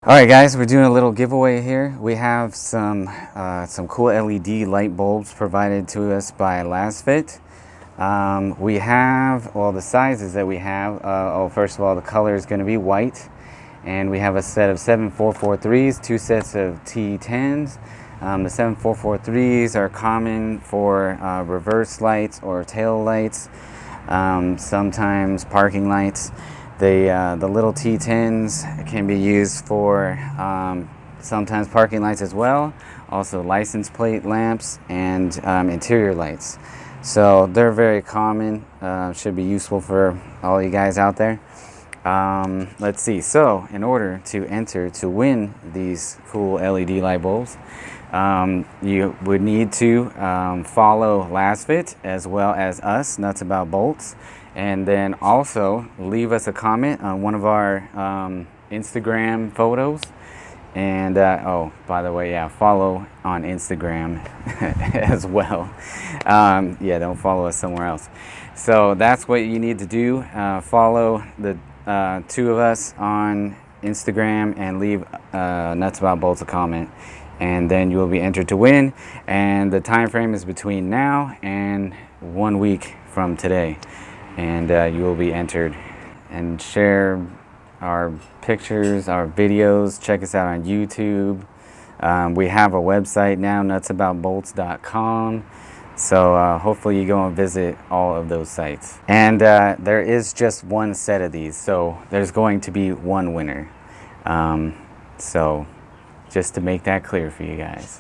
Alright guys, we're doing a little giveaway here. We have some cool LED light bulbs provided to us by LasFit. We have, well, the sizes that we have, first of all, the color is going to be white. And we have a set of 7443s, two sets of T10s. The 7443s are common for reverse lights or tail lights, sometimes parking lights. The little T10s can be used for sometimes parking lights as well, also license plate lamps and interior lights. So they're very common, should be useful for all you guys out there. Let's see, so in order to enter to win these cool LED light bulbs, you would need to follow LasFit as well as us, Nuts About Bolts, and then also leave us a comment on one of our Instagram photos. And oh, by the way, yeah, follow on Instagram as well. Yeah, don't follow us somewhere else. So that's what you need to do. Follow the two of us on Instagram and leave Nuts About Bolts a comment, and then you will be entered to win. And the time frame is between now and 1 week from today, and you will be entered. And share our pictures, our videos. Check us out on YouTube. We have a website now, nutsaboutbolts.com. So hopefully you go and visit all of those sites. And there is just one set of these, so there's going to be one winner. So just to make that clear for you guys.